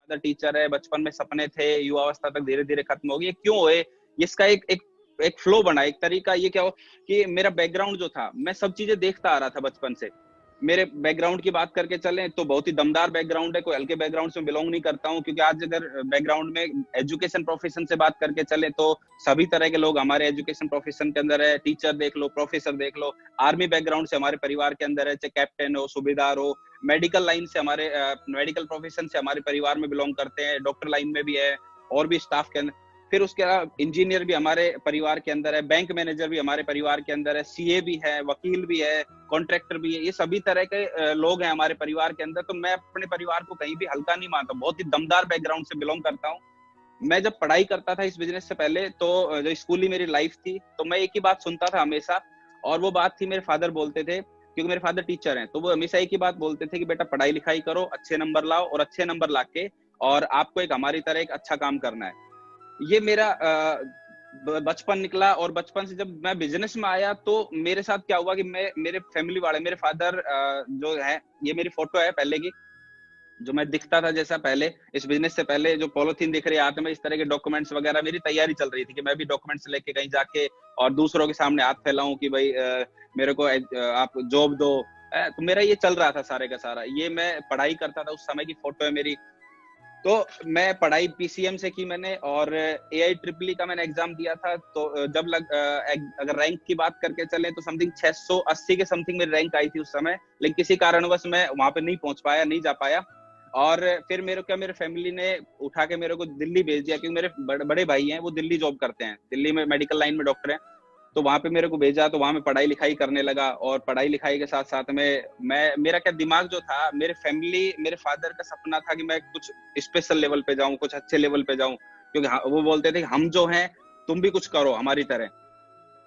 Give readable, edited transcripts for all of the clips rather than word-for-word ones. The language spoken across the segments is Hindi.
फादर टीचर है, बचपन में सपने थे, युवावस्था तक धीरे धीरे खत्म हो गई, क्यों हुए? इसका एक फ्लो बना, एक तरीका। ये क्या हो कि मेरा बैकग्राउंड जो था, मैं सब चीजें देखता आ रहा था बचपन से। मेरे बैकग्राउंड की बात करके चलें तो बहुत ही दमदार बैकग्राउंड है, कोई हल्के बैकग्राउंड से बिलोंग नहीं करता हूँ, क्योंकि आज अगर बैकग्राउंड में एजुकेशन प्रोफेशन से बात करके चले तो सभी तरह के लोग हमारे एजुकेशन प्रोफेशन के अंदर है। टीचर देख लो, प्रोफेसर देख लो, आर्मी बैकग्राउंड से हमारे परिवार के अंदर है, चाहे कैप्टन हो, सूबेदार हो, मेडिकल लाइन से हमारे मेडिकल प्रोफेशन से हमारे परिवार में बिलोंग करते हैं, डॉक्टर लाइन में भी है और भी स्टाफ के अंदर। फिर उसके अलावा इंजीनियर भी हमारे परिवार के अंदर है, बैंक मैनेजर भी हमारे परिवार के अंदर है, सीए भी है, वकील भी है, कॉन्ट्रैक्टर भी है। ये सभी तरह के लोग हैं हमारे परिवार के अंदर। तो मैं अपने परिवार को कहीं भी हल्का नहीं मानता, बहुत ही दमदार बैकग्राउंड से बिलोंग करता हूँ। मैं जब पढ़ाई करता था इस बिजनेस से पहले, तो जो स्कूल ही मेरी लाइफ थी, तो मैं एक ही बात सुनता था हमेशा, और वो बात थी, मेरे फादर बोलते थे, क्योंकि मेरे फादर टीचर हैं, तो वो हमेशा एक ही बात बोलते थे कि बेटा पढ़ाई लिखाई करो, अच्छे नंबर लाओ, और अच्छे नंबर लाके और आपको एक हमारी तरह एक अच्छा काम करना है। ये मेरा बचपन निकला। और बचपन से जब मैं बिजनेस में आया तो मेरे साथ क्या हुआ कि मेरे फैमिली वाले, मेरे फादर जो है, ये मेरी फोटो है पहले की, जो मैं दिखता था जैसा पहले इस बिजनेस से पहले, जो पॉलिथीन दिख रही है हाथ में, इस तरह के डॉक्यूमेंट्स वगैरह, मेरी तैयारी चल रही थी कि मैं भी डॉक्यूमेंट्स लेके कहीं जाके और दूसरों के सामने हाथ फैलाऊं कि भाई मेरे को आप जॉब दो। तो मेरा ये चल रहा था सारे का सारा। ये मैं पढ़ाई करता था, उस समय की फोटो है मेरी। तो मैं पढ़ाई पीसीएम से की मैंने, और AIEEE का मैंने एग्जाम दिया था। तो जब अगर रैंक की बात करके चले तो समथिंग 680 के समथिंग मेरी रैंक आई थी उस समय, लेकिन किसी कारणवश मैं वहां पे नहीं पहुंच पाया, नहीं जा पाया। और फिर मेरे फैमिली ने उठा के मेरे को दिल्ली भेज दिया, क्योंकि मेरे बड़े भाई हैं, वो दिल्ली जॉब करते हैं, दिल्ली में मेडिकल लाइन में डॉक्टर हैं। तो वहां पे मेरे को भेजा, तो वहां में पढ़ाई लिखाई करने लगा। और पढ़ाई लिखाई के साथ साथ में मेरा क्या दिमाग जो था, मेरे फादर का सपना था कि मैं कुछ स्पेशल लेवल पे जाऊं, कुछ अच्छे लेवल पे जाऊं, क्योंकि वो बोलते थे कि हम जो हैं, तुम भी कुछ करो हमारी तरह।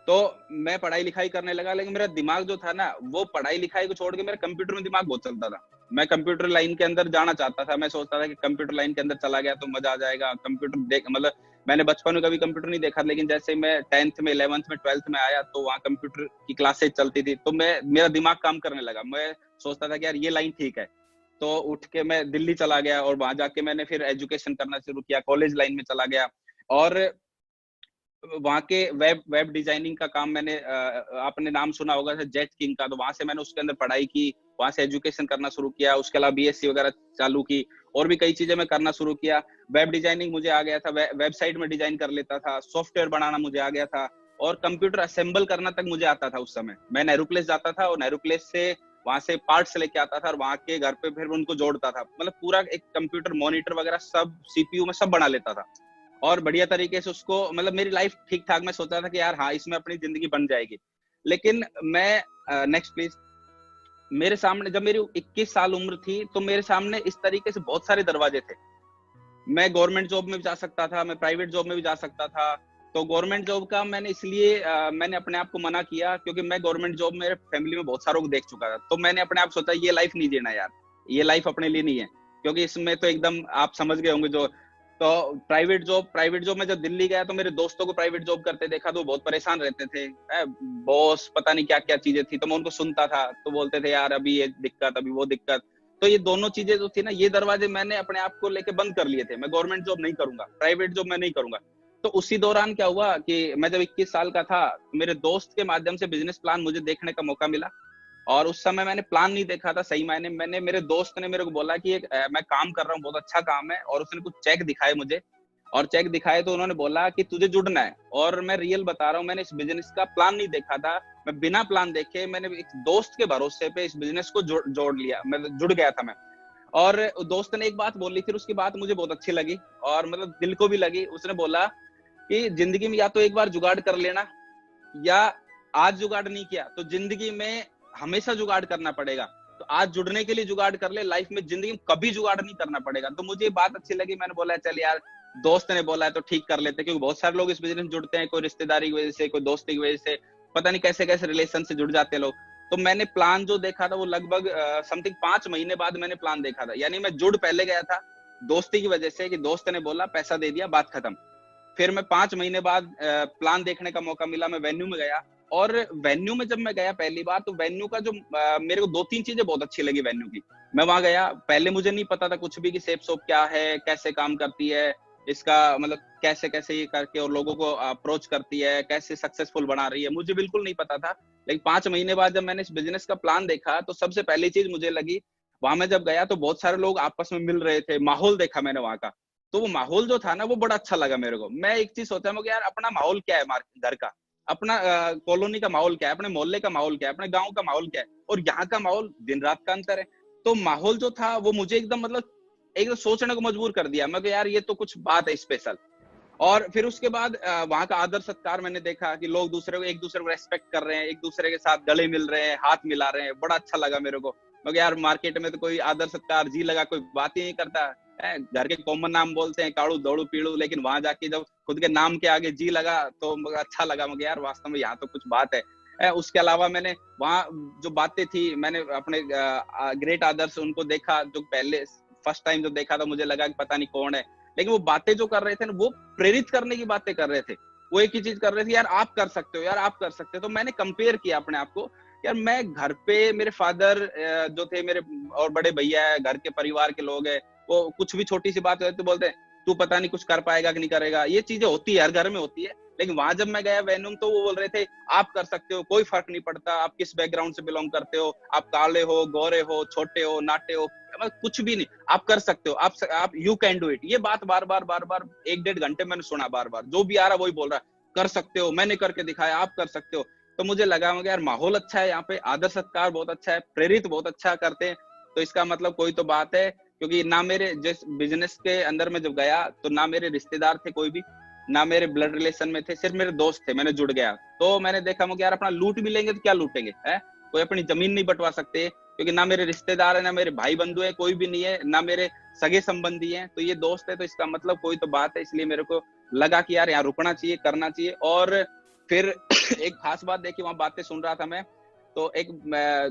तो मैं पढ़ाई लिखाई करने लगा, लेकिन मेरा दिमाग जो था ना, वो पढ़ाई लिखाई को छोड़ के मेरा कंप्यूटर में दिमाग बहुत चलता था। मैं कंप्यूटर लाइन के अंदर जाना चाहता था। मैं सोचता था कि कंप्यूटर लाइन के अंदर चला गया तो मजा आ जाएगा, कंप्यूटर देख, मतलब मैंने बचपन में कभी कंप्यूटर नहीं देखा, लेकिन जैसे मैं 10th में, 11th में, 12th में आया, तो वहाँ कंप्यूटर की क्लासेज चलती थी, तो मेरा दिमाग काम करने लगा। मैं सोचता था कि यार ये लाइन ठीक है। तो उठ के मैं दिल्ली चला गया, और वहां जाके मैंने फिर एजुकेशन करना शुरू किया, कॉलेज लाइन में चला गया। और वहाँ के वेब डिजाइनिंग का काम मैंने, आपने नाम सुना होगा जेट किंग का, तो वहां से मैंने उसके अंदर पढ़ाई की, वहां से एजुकेशन करना शुरू किया। उसके अलावा बीएससी वगैरह चालू की, और भी कई चीजें मैं करना शुरू किया। वेब डिजाइनिंग मुझे आ गया था, वेबसाइट में डिजाइन कर लेता था, सॉफ्टवेयर बनाना मुझे आ गया था, और कंप्यूटर असेंबल करना तक मुझे आता था। उस समय मैं नेहरू प्लेस जाता था, और नेहरू प्लेस से वहां से पार्ट्स लेके आता था, और वहां के घर पे फिर उनको जोड़ता था। मतलब पूरा एक कंप्यूटर मॉनिटर वगैरह सब सीपीयू में सब बना लेता था, और बढ़िया तरीके से उसको, मतलब मेरी लाइफ ठीक ठाक, मैं सोचता था कि यार हाँ, इसमें अपनी जिंदगी बन जाएगी। लेकिन मैं नेक्स्ट प्लीज, मेरे सामने जब मेरी 21 साल उम्र थी, तो मेरे सामने इस तरीके से बहुत सारे दरवाजे थे। मैं गवर्नमेंट जॉब में भी जा सकता था, मैं प्राइवेट जॉब में भी जा सकता था। तो गवर्नमेंट जॉब का मैंने इसलिए मैंने अपने आप को मना किया, क्योंकि मैं गवर्नमेंट जॉब मेरे फैमिली में बहुत सारों को देख चुका था। तो मैंने अपने आप सोचा ये लाइफ नहीं जीना यार, ये लाइफ अपने लिए नहीं है, क्योंकि इसमें तो एकदम आप समझ गए होंगे जो। तो प्राइवेट जॉब में जब दिल्ली गया, तो मेरे दोस्तों को प्राइवेट जॉब करते देखा, तो बहुत परेशान रहते थे। बॉस पता नहीं क्या क्या चीजें थी, तो मैं उनको सुनता था, तो बोलते थे यार अभी ये दिक्कत, अभी वो दिक्कत। तो ये दोनों चीजें जो थी ना, ये दरवाजे मैंने अपने आप को लेके बंद कर लिए थे। मैं गवर्नमेंट जॉब नहीं करूंगा, प्राइवेट जॉब मैं नहीं करूंगा। तो उसी दौरान क्या हुआ कि मैं जब 21 साल का था, मेरे दोस्त के माध्यम से बिजनेस प्लान मुझे देखने का मौका मिला। और उस समय मैंने प्लान नहीं देखा था सही मायने। मेरे दोस्त ने मेरे को बोला कि मैं काम कर रहा हूँ, बहुत अच्छा काम है, और उसने कुछ चेक दिखाए मुझे, और चेक दिखाए तो उन्होंने बोला कि तुझे जुड़ना है। और मैं रियल बता रहा हूँ, मैंने इस बिजनेस का प्लान नहीं देखा था। मैं बिना प्लान देखे, मैंने एक दोस्त के भरोसे पे इस बिजनेस को जोड़ लिया, मैं जुड़ गया था मैं। और दोस्त ने एक बात बोली, फिर उसकी बात मुझे बहुत अच्छी लगी, और मतलब दिल को भी लगी। उसने बोला कि जिंदगी में या तो एक बार जुगाड़ कर लेना, या आज जुगाड़ नहीं किया तो जिंदगी में हमेशा जुगाड़ करना पड़ेगा। तो आज जुड़ने के लिए जुगाड़ कर ले, लाइफ में जिंदगी में कभी जुगाड़ नहीं करना पड़ेगा। तो मुझे ये बात अच्छी लगी, मैंने बोला चल यार, दोस्त ने बोला है तो ठीक कर लेते, क्योंकि बहुत सारे लोग इस बिजनेस में जुड़ते हैं, कोई रिश्तेदारी की वजह से, कोई दोस्ती की वजह से, पता नहीं कैसे कैसे रिलेशन से जुड़ जाते हैं लोग। तो मैंने प्लान जो देखा था, वो लगभग समथिंग 5 महीने बाद मैंने प्लान देखा था। यानी मैं जुड़ पहले गया था दोस्ती की वजह से, कि दोस्त ने बोला पैसा दे दिया, बात खत्म। फिर मैं 5 महीने बाद प्लान देखने का मौका मिला, मैं वेन्यू में गया, और वेन्यू में जब मैं गया पहली बार, तो वेन्यू का जो मेरे को 2-3 चीजें बहुत अच्छी लगी वेन्यू की। मैं वहां गया, पहले मुझे नहीं पता था कुछ भी कि सेफ सोप क्या है, कैसे काम करती है, इसका मतलब कैसे कैसे ये करके और लोगों को अप्रोच करती है, कैसे सक्सेसफुल बना रही है, मुझे बिल्कुल नहीं पता था। लेकिन 5 महीने बाद जब मैंने इस बिजनेस का प्लान देखा, तो सबसे पहली चीज मुझे लगी, वहां मैं जब गया तो बहुत सारे लोग आपस में मिल रहे थे, माहौल देखा मैंने वहां का, तो वो माहौल जो था ना वो बड़ा अच्छा लगा मेरे को। मैं एक चीज सोचा मैं कि यार अपना माहौल क्या है घर का, अपना कॉलोनी का माहौल क्या है, अपने मोहल्ले का माहौल क्या है, अपने गांव का माहौल क्या है, और यहाँ का माहौल दिन रात का अंतर है। तो माहौल जो था वो मुझे एकदम मतलब एकदम सोचने को मजबूर कर दिया। मैं यार ये तो कुछ बात है स्पेशल। और फिर उसके बाद वहां का आदर सत्कार मैंने देखा कि लोग एक दूसरे को रेस्पेक्ट कर रहे हैं, एक दूसरे के साथ गले मिल रहे हैं, हाथ मिला रहे हैं, बड़ा अच्छा लगा मेरे को। मैं यार मार्केट में तो कोई आदर सत्कार जी लगा कोई बात ही नहीं करता है, घर के कॉमन नाम बोलते हैं काड़ू दौड़ू पीड़ू, लेकिन वहां जाके जब खुद के नाम के आगे जी लगा तो अच्छा लगा। मुझे यार वास्तव में यहाँ तो कुछ बात है। उसके अलावा मैंने वहाँ जो बातें थी, मैंने अपने ग्रेट आदर्श उनको देखा, जो पहले फर्स्ट टाइम जब देखा था मुझे लगा कि पता नहीं कौन है, लेकिन वो बातें जो कर रहे थे ना वो प्रेरित करने की बातें कर रहे थे। वो एक ही चीज कर रहे थे, यार आप कर सकते हो, यार आप कर सकते हो। तो मैंने कंपेयर किया अपने आप को, यार मैं घर पे मेरे फादर जो थे मेरे और बड़े भैया है, घर के परिवार के लोग हैं, वो कुछ भी छोटी सी बात होती तो बोलते हैं तू पता नहीं कुछ कर पाएगा कि नहीं करेगा। ये चीजें होती है, हर घर में होती है। लेकिन वहां जब मैं गया वेन्यूम, तो वो बोल रहे थे आप कर सकते हो, कोई फर्क नहीं पड़ता आप किस बैकग्राउंड से बिलोंग करते हो, आप काले हो, गोरे हो, छोटे हो, नाटे हो, कुछ भी नहीं, आप कर सकते हो, आप यू कैन डू इट। ये बात बार बार 1-1.5 घंटे मैंने सुना, बार बार जो भी आ रहा वही बोल रहा कर सकते हो, मैंने करके दिखाया, आप कर सकते हो। तो मुझे लगा यार माहौल अच्छा है यहाँ पे, आदर सत्कार बहुत अच्छा है, प्रेरित बहुत अच्छा करते हैं, तो इसका मतलब कोई तो बात है। क्योंकि ना मेरे जिस बिजनेस के अंदर में जब गया तो ना मेरे रिश्तेदार थे कोई भी, ना मेरे ब्लड रिलेशन में थे, सिर्फ मेरे दोस्त थे। मैंने जुड़ गया तो मैंने देखा मुझे यार अपना लूट भी लेंगे तो क्या लूटेंगे, है कोई अपनी जमीन नहीं बंटवा सकते, क्योंकि ना मेरे रिश्तेदार है, ना मेरे भाई बंधु है, कोई भी नहीं है, ना मेरे सगे संबंधी हैं, तो ये दोस्त है, तो इसका मतलब कोई तो बात है। इसलिए मेरे को लगा कि यार यहाँ रुकना चाहिए, करना चाहिए। और फिर एक खास बात देखी, वहां बातें सुन रहा था मैं, तो एक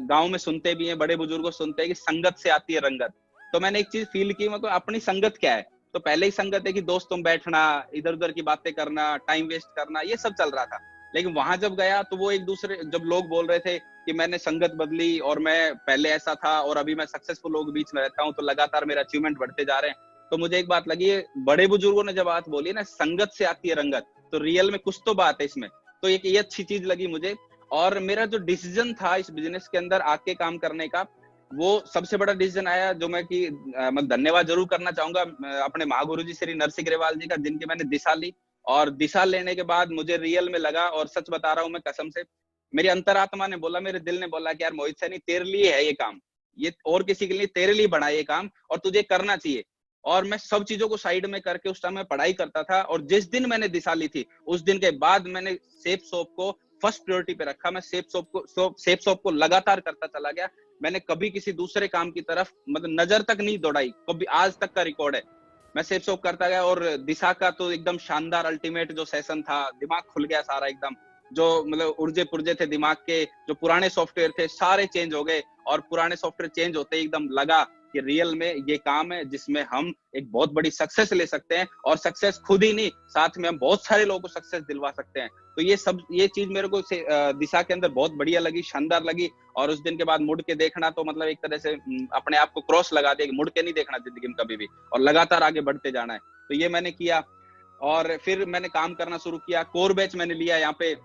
गांव में सुनते भी हैं, बड़े बुजुर्गों सुनते हैं कि संगत से आती है रंगत। तो मैंने एक चीज फील की, मतलब अपनी संगत क्या है, तो पहले ही संगत है कि दोस्तों बैठना, इधर उधर की बातें करना, टाइम वेस्ट करना, ये सब चल रहा था। लेकिन वहां जब गया तो वो एक दूसरे, जब लोग बोल रहे थे कि मैंने संगत बदली और मैं पहले ऐसा था और अभी मैं सक्सेसफुल लोगों के बीच में रहता हूँ, तो लगातार मेरे अचीवमेंट बढ़ते जा रहे हैं। तो मुझे एक बात लगी, बड़े बुजुर्गों ने जब बात बोली ना संगत से आती है रंगत, तो रियल में कुछ तो बात है इसमें। तो एक ये अच्छी चीज लगी मुझे। और मेरा जो डिसीजन था इस बिजनेस के अंदर आके काम करने का, वो सबसे बड़ा डिसीजन आया, जो मैं धन्यवाद जरूर करना चाहूंगा अपने महागुरु जी श्री नरसिंह ग्रेवाल जी का, जिनकी मैंने दिशा ली। और दिशा लेने के बाद मुझे रियल में लगा, और सच बता रहा हूँ मैं कसम से, मेरी अंतरात्मा ने बोला, मेरे दिल ने बोला कि यार मोहित सैनी तेरे लिए है ये काम, ये और किसी के लिए, तेरे लिए बना ये काम और तुझे करना चाहिए। और मैं सब चीजों को साइड में करके उस टाइम मैं पढ़ाई करता था, और जिस दिन मैंने दिशा ली थी उस दिन के बाद मैंने सेफ सोप को फर्स्ट प्रायोरिटी पे रखा। मैं सेफ सोप को लगातार करता चला गया। मैंने कभी किसी दूसरे काम की तरफ मतलब नजर तक नहीं दौड़ाई, कभी, आज तक का रिकॉर्ड है। मैं सेफ सोप करता गया, और दिशा का तो एकदम शानदार अल्टीमेट जो सेशन था, दिमाग खुल गया सारा एकदम। जो मतलब उर्जे पुर्जे थे दिमाग के, जो पुराने सॉफ्टवेयर थे सारे चेंज हो गए, और पुराने सॉफ्टवेयर चेंज होते ही एकदम लगा कि रियल में ये काम है जिसमें हम एक बहुत बड़ी सक्सेस ले सकते हैं, और सक्सेस खुद ही नहीं, साथ में हम बहुत सारे लोगों को सक्सेस दिलवा सकते हैं। तो ये चीज मेरे को दिशा के अंदर बहुत बढ़िया लगी, शानदार लगी। और उस दिन के बाद मुड़ के देखना तो मतलब एक तरह से अपने आप को क्रॉस लगा दे, मुड़ के नहीं देखना जिंदगी में कभी भी, और लगातार आगे बढ़ते जाना है। तो ये मैंने किया, और फिर मैंने काम करना शुरू किया। कोर बैच मैंने लिया, यहाँ पे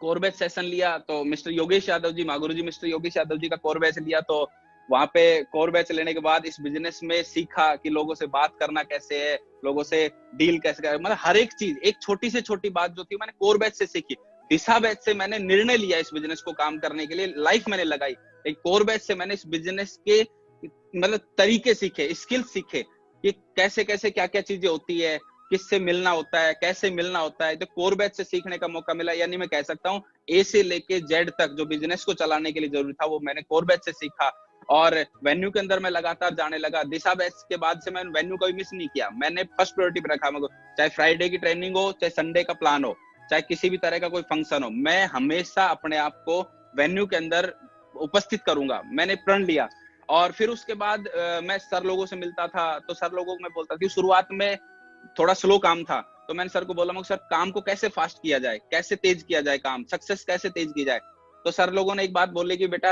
कोर बैच सेशन लिया, तो मिस्टर योगेश यादव जी, महागुरु जी मिस्टर योगेश यादव जी का कोर बैच लिया। तो वहां पे कोर बैच लेने के बाद इस बिजनेस में सीखा कि लोगों से बात करना कैसे है, लोगों से डील कैसे कर, मतलब हर एक चीज, एक छोटी से छोटी बात जो थी मैंने कोर बैच से सीखी। दिशा बैच से मैंने निर्णय लिया इस बिजनेस को काम करने के लिए, लाइफ मैंने लगाई। एक कोर बैच से मैंने इस बिजनेस के मतलब तरीके सीखे, स्किल सीखे कि कैसे कैसे क्या क्या चीजें होती है, किससे मिलना होता है, कैसे मिलना होता है। तो कोर बैच से सीखने का मौका मिला, यानी मैं कह सकता हूँ ए से लेके जेड तक जो बिजनेस को चलाने के लिए जरूरी था वो मैंने कोर बैच से सीखा। और वेन्यू के अंदर मैं लगातार जाने लगा। दिशा बैच के बाद से मैंने वेन्यू कभी मिस नहीं किया, मैंने फर्स्ट प्रायोरिटी पे रखा। चाहे फ्राइडे की ट्रेनिंग हो, चाहे संडे का प्लान हो, चाहे किसी भी तरह का कोई फंक्शन हो, मैं हमेशा अपने आप को वेन्यू के अंदर उपस्थित करूंगा, मैंने प्रण लिया। और फिर उसके बाद मैं सर लोगों से मिलता था, तो सर लोगों को मैं बोलता था, शुरुआत में थोड़ा स्लो काम था, तो मैंने सर को बोला मैं सर काम को कैसे फास्ट किया जाए, कैसे तेज किया जाए काम, सक्सेस कैसे तेज की जाए। तो सर लोगों ने एक बात बोली कि बेटा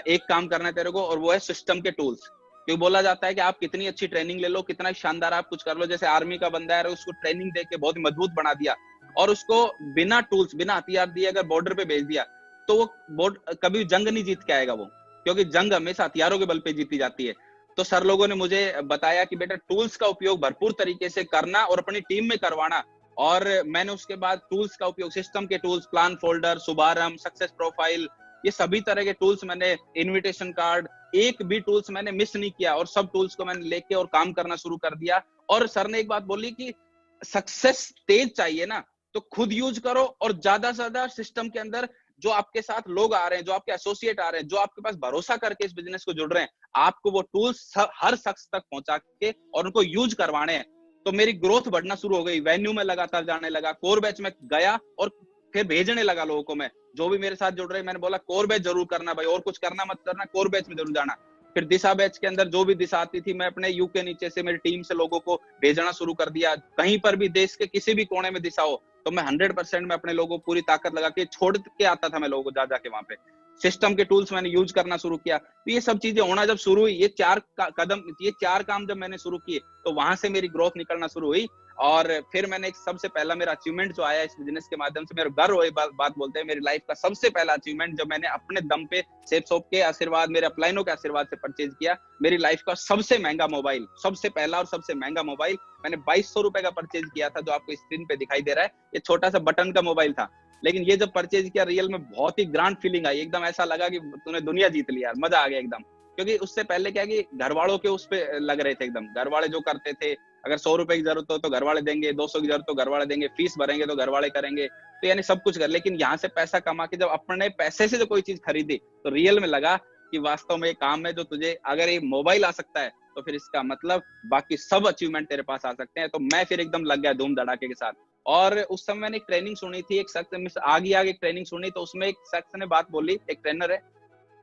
एक काम करना है तेरे को, और वो है सिस्टम के टूल्स। क्योंकि बोला जाता है कि आप कितनी अच्छी ट्रेनिंग ले लो, कितना शानदार आप कुछ कर लो, जैसे आर्मी का बंदा है उसको ट्रेनिंग दे के बहुत मजबूत बना दिया और उसको बिना टूल्स बिना हथियार दिए अगर बॉर्डर पे भेज दिया तो वो कभी जंग नहीं जीत के आएगा वो, क्योंकि जंग हमेशा हथियारों के बल पे जीती जाती है। तो सर लोगों ने मुझे बताया कि बेटा टूल्स का उपयोग भरपूर तरीके से करना और अपनी टीम में करवाना। और मैंने उसके बाद टूल्स का उपयोग, सिस्टम के टूल्स, प्लान फोल्डर, शुभारंभ, सक्सेस प्रोफाइल, ये सभी तरह के टूल्स मैंने, इनविटेशन कार्ड, एक भी टूल्स मैंने मिस नहीं किया और सब टूल्स को मैंने लेके और काम करना शुरू कर दिया। और सर ने एक बात बोली कि सक्सेस तेज चाहिए ना तो खुद यूज करो और ज्यादा से ज्यादा सिस्टम के अंदर जो आपके साथ लोग आ रहे हैं, जो आपके एसोसिएट आ रहे हैं, जो आपके पास भरोसा करके इस बिजनेस को जुड़ रहे हैं, आपको वो टूल्स हर शख्स तक पहुंचा के और उनको यूज करवाने हैं। तो मेरी ग्रोथ बढ़ना शुरू हो गई, वेन्यू में लगातार जाने लगा, कोर बैच में गया और फिर भेजने लगा लोगों को। मैं जो भी मेरे साथ जुड़ रहे, मैंने बोला कोर बैच जरूर करना भाई, और कुछ करना मत करना, कोर बैच में जरूर जाना। फिर दिशा बैच के अंदर जो भी दिशा आती थी मैं अपने यू के नीचे से मेरी टीम से लोगों को भेजना शुरू कर दिया। कहीं पर भी देश के किसी भी कोने में दिशा हो तो मैं 100% में अपने लोगों को पूरी ताकत लगा के छोड़ के आता था मैं लोगों को जा जाके वहां पे। सिस्टम के टूल्स मैंने यूज करना शुरू किया। तो ये सब चीजें होना जब शुरू हुई, ये चार काम जब मैंने शुरू किए तो वहां से मेरी ग्रोथ निकलना शुरू हुई। और फिर मैंने सबसे पहला मेरा अचीवमेंट जो आया इस बिजनेस के माध्यम से, मेरा गर्व हुई बात बोलते हैं, मेरी लाइफ का सबसे पहला अचीवमेंट जब मैंने अपने दम पे सेफ शॉप के आशीर्वाद, मेरे अपलाइनों के आशीर्वाद से परचेज किया मेरी लाइफ का सबसे महंगा मोबाइल, सबसे पहला और सबसे महंगा मोबाइल मैंने 2200 रुपए का परचेज किया था, जो आपको स्क्रीन पे दिखाई दे रहा है। ये छोटा सा बटन का मोबाइल था, लेकिन ये जब परचेज किया रियल में बहुत ही ग्रांड फीलिंग आई, एकदम ऐसा लगा कि तूने दुनिया जीत लिया, मजा आ गया एकदम। क्योंकि उससे पहले क्या कि घर वालों के उस पे लग रहे थे एकदम, घर वाले जो करते थे, अगर 100 रुपए की जरूरत हो तो घर वाले देंगे, 200 की जरूरत हो घर वाले देंगे, फीस भरेंगे तो घर वाले करेंगे, तो यानी सब कुछ कर। लेकिन यहाँ से पैसा कमा के जब अपने पैसे से जो कोई चीज खरीदी तो रियल में लगा कि वास्तव में ये काम है जो तुझे, अगर ये मोबाइल आ सकता है तो फिर इसका मतलब बाकी सब अचीवमेंट तेरे पास आ सकते हैं। तो मैं फिर एकदम लग गया धूम धड़ाके के साथ। और उस समय मैंने एक ट्रेनिंग सुनी थी, एक शख्स आगे एक ट्रेनिंग सुनी, तो उसमें एक शख्स ने बात बोली, एक ट्रेनर है,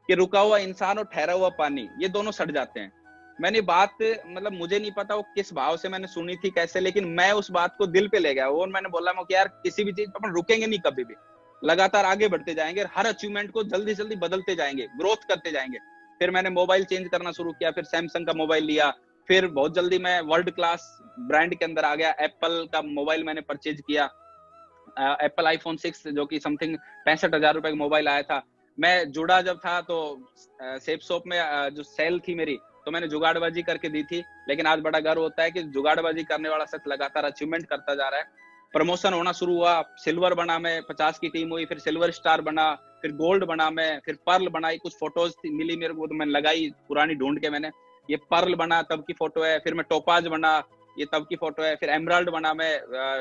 कि रुका हुआ इंसान और ठहरा हुआ पानी ये दोनों सड़ जाते हैं। मैंने बात, मतलब मुझे नहीं पता वो किस भाव से मैंने सुनी थी कैसे, लेकिन मैं उस बात को दिल पे ले गया और मैंने बोला कि यार किसी भी चीज अपन रुकेंगे नहीं कभी भी, लगातार आगे बढ़ते जाएंगे, हर अचीवमेंट को जल्दी जल्दी बदलते जाएंगे, ग्रोथ करते जाएंगे। फिर मैंने मोबाइल चेंज करना शुरू किया, फिर सैमसंग का मोबाइल लिया, फिर बहुत जल्दी मैं वर्ल्ड क्लास ब्रांड के अंदर आ गया, एप्पल का मोबाइल मैंने परचेज किया, एप्पल आईफोन 6 जो कि समथिंग 65,000 रुपए का मोबाइल आया था। मैं जुड़ा जब था तो सेफ शॉप में जो सेल थी मेरी, तो मैंने जुगाड़बाजी करके दी थी। लेकिन आज बड़ा गर्व होता है कि जुगाड़बाजी करने वाला शख्स लगातार अचीवमेंट करता जा रहा है। प्रमोशन होना शुरू हुआ, सिल्वर बना मैं, 50 की टीम हुई, फिर सिल्वर स्टार बना, फिर गोल्ड बना मैं, फिर पर्ल बनाई, कुछ फोटोज मिली मेरे को तो मैंने लगाई पुरानी ढूंढ के, मैंने ये पर्ल बना तब की फोटो है, फिर मैं टोपाज बना ये तब की फोटो है, फिर एमराल्ड बना मैं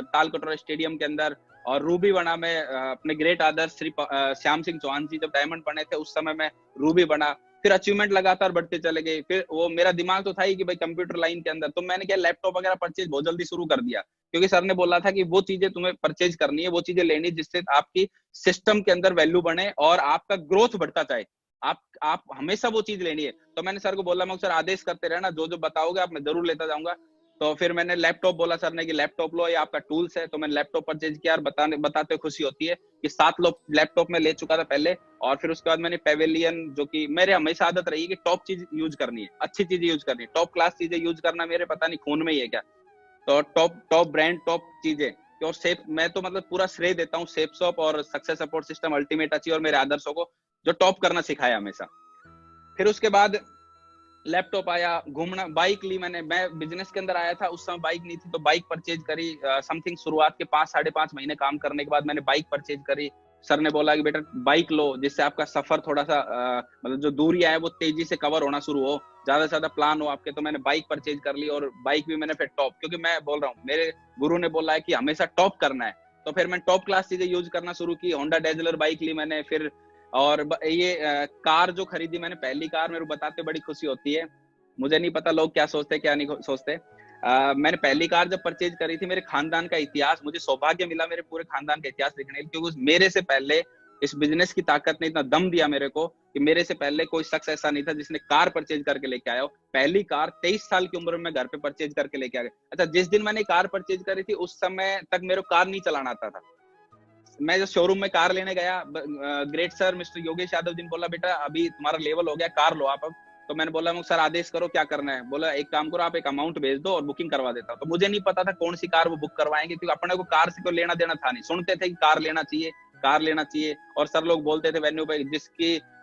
ताल कटोरा स्टेडियम के अंदर, और रूबी बना मैं अपने ग्रेट आदर्श श्री श्याम सिंह चौहान जी जब डायमंड बने थे उस समय मैं रूबी बना। फिर अचीवमेंट लगातार बढ़ते चले गए। फिर वो मेरा दिमाग तो था ही कि भाई कंप्यूटर लाइन के अंदर, तो मैंने क्या लैपटॉप वगैरह परचेज बहुत जल्दी शुरू कर दिया, क्योंकि सर ने बोला था कि वो चीजें तुम्हें परचेज करनी है, वो चीजें लेनी जिससे आपकी सिस्टम के अंदर वैल्यू बने और आपका ग्रोथ बढ़ता जाए, आप हमेशा वो चीज लेनी है। तो मैंने सर को बोला मैं सर आदेश करते रहना, जो जो बताओगे आप मैं जरूर लेता जाऊंगा। तो फिर मैंने लैपटॉप बोला सर ने कि लैपटॉप लो, ये आपका टूल्स है। तो मैंने लैपटॉप परचेज किया और बताते खुशी होती है कि 7 लोग लैपटॉप में ले चुका था पहले। और फिर उसके बाद मैंने पेवेलियन, जो कि मेरे हमेशा आदत रही है कि टॉप चीज यूज करनी है, अच्छी चीजें यूज करनी है, टॉप क्लास चीजें यूज करना मेरे पता नहीं खून में ही है क्या। तो टॉप ब्रांड, टॉप चीजें, और सेफ, मैं तो मतलब पूरा श्रेय देता हूँ सेफ शॉप और success support system ultimate achieve और मेरे आदर्शों को, जो टॉप करना सिखाया हमेशा। फिर उसके बाद लैपटॉप आया, घूमना, बाइक ली मैंने, मैं बिजनेस के अंदर आया था उस समय बाइक नहीं थी, तो बाइक परचेज करी। समथिंग शुरुआत के 5-5.5 महीने काम करने के बाद मैंने बाइक परचेज करी। सर ने बोला कि बेटा बाइक लो, जिससे आपका सफर थोड़ा सा मतलब जो दूरियां है वो तेजी से कवर होना शुरू हो, ज्यादा से ज्यादा प्लान हो आपके। तो मैंने बाइक परचेज कर ली, और बाइक भी मैंने फिर टॉप, क्योंकि मैं बोल रहा हूँ मेरे गुरु ने बोला है कि हमेशा टॉप करना है, तो फिर मैंने टॉप क्लास चीजें यूज करना शुरू की। होंडा डेजलर बाइक ली मैंने फिर, और ये कार जो खरीदी मैंने, पहली कार, मेरे को बताते बड़ी खुशी होती है, मुझे नहीं पता लोग क्या सोचते क्या नहीं सोचते। मैंने पहली कार जब परचेज करी थी, मेरे खानदान का इतिहास, मुझे सौभाग्य मिला मेरे पूरे खानदान का इतिहास लिखने, क्योंकि मेरे से पहले इस बिजनेस की ताकत ने इतना दम दिया मेरे को कि मेरे से पहले कोई शख्स ऐसा नहीं था जिसने कार परचेज करके लेके आया हो। पहली कार 23 साल की उम्र में घर पे परचेज करके लेके आ गए। अच्छा, जिस दिन मैंने कार परचेज करी थी उस समय तक मेरे को कार नहीं चलाना आता था। मैं जो शोरूम में कार लेने गया, great sir mister Yogesh Yadav ji ने बोला बेटा अभी तुम्हारा लेवल हो गया, कार लो आप अब। तो मैंने बोला सर आदेश करो क्या करना है। बोला एक काम करो, आप एक अमाउंट भेज दो और बुकिंग करवा देता हूँ। तो मुझे नहीं पता था कौन सी कार वो बुक करवाएंगे, क्योंकि अपने को कार से कोई लेना देना था नहीं। सुनते थे कि कार लेना चाहिए, कार लेना चाहिए, और सर लोग बोलते थे वेन्यू पे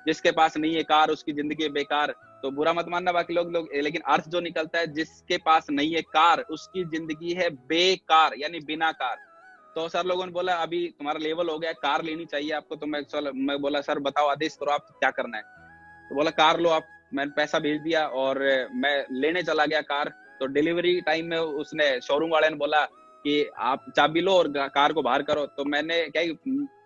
जिसके पास नहीं है कार उसकी जिंदगी बेकार। तो बुरा मत मानना बाकी लोग, लेकिन अर्थ जो निकलता है जिसके पास नहीं है कार उसकी जिंदगी है बेकार, यानी बिना कार। तो सर लोगों ने बोला अभी तुम्हारा लेवल हो गया, कार लेनी चाहिए आपको। तो मैं बोला सर बताओ आदेश करो आप क्या करना है। तो बोला कार लो आप। मैंने पैसा भेज दिया और मैं लेने चला गया कार। तो डिलीवरी टाइम में उसने शोरूम वाले ने बोला कि आप चाबी लो और कार को बाहर करो। तो मैंने क्या,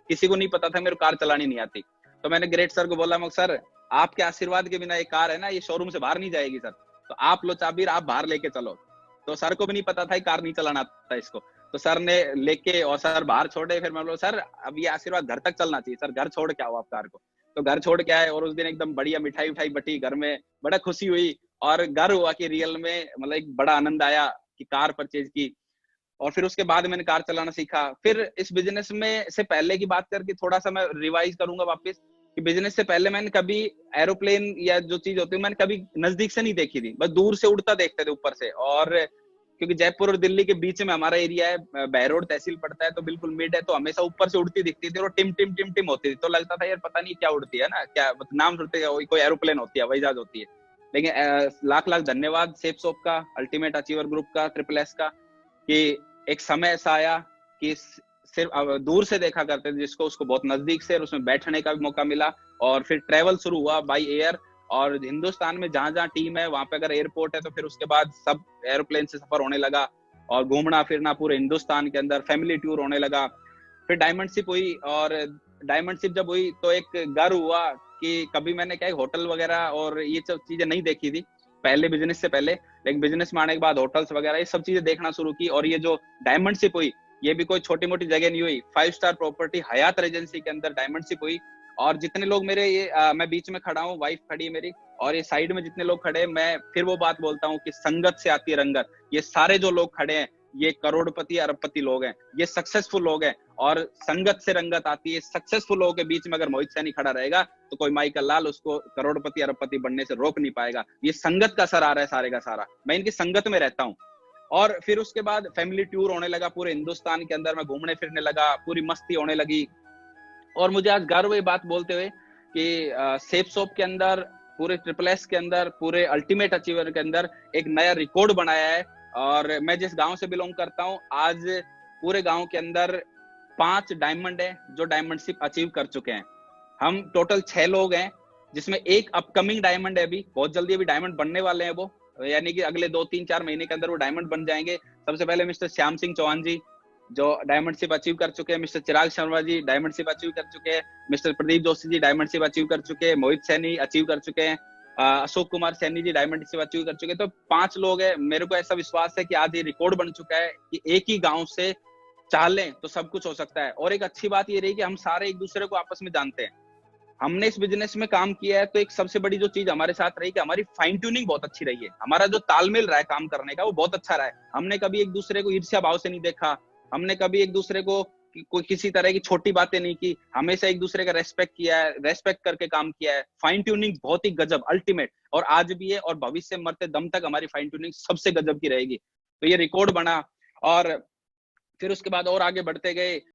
किसी को नहीं पता था मेरे को कार चलानी नहीं आती। तो मैंने ग्रेट सर को बोला सर आपके आशीर्वाद के बिना ये कार है ना, ये शोरूम से बाहर नहीं जाएगी सर, तो आप लो चाबी, आप बाहर लेके चलो। तो सर को भी नहीं पता था कार नहीं चलाना आता इसको। तो सर ने लेके और सर बाहर छोड़े। फिर मैं बोला सर अब ये आशीर्वाद घर तक चलना चाहिए, सर घर छोड़ के आओ आप कार को। तो घर छोड़ के आए और उस दिन एकदम बढ़िया मिठाई उठाई बटी घर में, बड़ा खुशी हुई और गर्व हुआ कि रियल में मतलब एक बड़ा आनंद आया कि कार परचेज की। और फिर उसके बाद मैंने कार चलाना सीखा। फिर इस बिजनेस में से पहले की बात करके थोड़ा सा मैं रिवाइज करूंगा वापस कि बिजनेस से पहले मैंने कभी एरोप्लेन या जो चीज होती है मैंने कभी नजदीक से नहीं देखी थी, बस दूर से उड़ता देखते थे ऊपर से। और क्योंकि जयपुर और दिल्ली के बीच में हमारा एरिया है, बहरोड तहसील पड़ता है, तो बिल्कुल मिड है, तो हमेशा ऊपर से उड़ती दिखती थी और टिम टिम टिम टिम होती थी। तो लगता था यार पता नहीं क्या उड़ती है ना, क्या नाम सुनते कोई एरोप्लेन होती है, हवाई जहाज होती है। लेकिन लाख लाख धन्यवाद सेफ शॉप का, अल्टीमेट अचीवर ग्रुप का, ट्रिपल एस का, कि एक समय ऐसा आया कि सिर्फ दूर से देखा करते थे जिसको, उसको बहुत नजदीक से और उसमें बैठने का भी मौका मिला। और फिर ट्रेवल शुरू हुआ बाय एयर, और हिंदुस्तान में जहां जहां टीम है वहां पे अगर एयरपोर्ट है तो फिर उसके बाद सब एरोप्लेन से सफर होने लगा और घूमना फिरना पूरे हिंदुस्तान के अंदर, फैमिली टूर होने लगा। फिर डायमंडशिप हुई, और डायमंडशिप जब हुई तो एक गर्व हुआ कि कभी मैंने क्या होटल वगैरह और ये सब चीजें नहीं देखी थी पहले बिजनेस से पहले, लेकिन बिजनेस में आने के बाद होटल्स वगैरह ये सब चीजें देखना शुरू की। और ये जो डायमंडशिप हुई ये भी कोई छोटी मोटी जगह नहीं हुई, 5 स्टार प्रॉपर्टी हयात रेजेंसी के अंदर डायमंडशिप हुई। और जितने लोग मेरे मैं बीच में खड़ा हूँ, वाइफ खड़ी है मेरी, और ये साइड में जितने लोग खड़े हैं, मैं फिर वो बात बोलता हूँ कि संगत से आती है रंगत। ये सारे जो लोग खड़े हैं ये करोड़पति अरबपति लोग हैं, ये सक्सेसफुल लोग हैं, और संगत से रंगत आती है। सक्सेसफुल लोगों के बीच में अगर मोहित सैनी खड़ा रहेगा तो कोई माइकल लाल उसको करोड़पति अरबपति बनने से रोक नहीं पाएगा। ये संगत का असर आ रहा है सारे का सारा, मैं इनकी संगत में रहता हूँ। और फिर उसके बाद फैमिली टूर होने लगा पूरे हिंदुस्तान के अंदर, मैं घूमने फिरने लगा, पूरी मस्ती होने लगी। और मुझे आज गर्व है बात बोलते हुए कि सेफ शॉप के अंदर, पूरे ट्रिपल एस के अंदर, पूरे अल्टीमेट अचीवर के अंदर एक नया रिकॉर्ड बनाया है। और मैं जिस गांव से बिलोंग करता हूं, आज पूरे गांव के अंदर 5 डायमंड है जो डायमंडशिप अचीव कर चुके हैं। हम टोटल 6 लोग हैं, जिसमें एक अपकमिंग डायमंड है, अभी बहुत जल्दी अभी डायमंड बनने वाले हैं वो, यानी कि अगले 2-3-4 महीने के अंदर वो डायमंड बन जाएंगे। सबसे पहले मिस्टर श्याम सिंह चौहान जी जो डायमंडशिप अचीव कर चुके हैं, मिस्टर चिराग शर्मा जी डायमंडशिप अचीव कर चुके हैं, मिस्टर प्रदीप जोशी जी डायमंडशिप अचीव कर चुके हैं, मोहित सैनी अचीव कर चुके हैं, अशोक कुमार सैनी जी डायमंडशिप अचीव कर चुके हैं। तो 5 लोग हैं। मेरे को ऐसा विश्वास है कि आज ये रिकॉर्ड बन चुका है कि एक ही गांव से चाह लें तो सब कुछ हो सकता है। और एक अच्छी बात ये रही कि हम सारे एक दूसरे को आपस में जानते हैं। हमने इस बिजनेस में काम किया है तो एक सबसे बड़ी जो चीज हमारे साथ रही कि हमारी फाइन ट्यूनिंग बहुत अच्छी रही है, हमारा जो तालमेल रहा है काम करने का वो बहुत अच्छा रहा है। हमने कभी एक दूसरे को ईर्ष्या भाव से नहीं देखा, हमने कभी एक दूसरे को कोई किसी तरह की छोटी बातें नहीं की, हमेशा एक दूसरे का रेस्पेक्ट किया है, रेस्पेक्ट करके काम किया है। फाइन ट्यूनिंग बहुत ही गजब, अल्टीमेट, और आज भी है और भविष्य मरते दम तक हमारी फाइन ट्यूनिंग सबसे गजब की रहेगी। तो ये रिकॉर्ड बना। और फिर उसके बाद और आगे बढ़ते गए।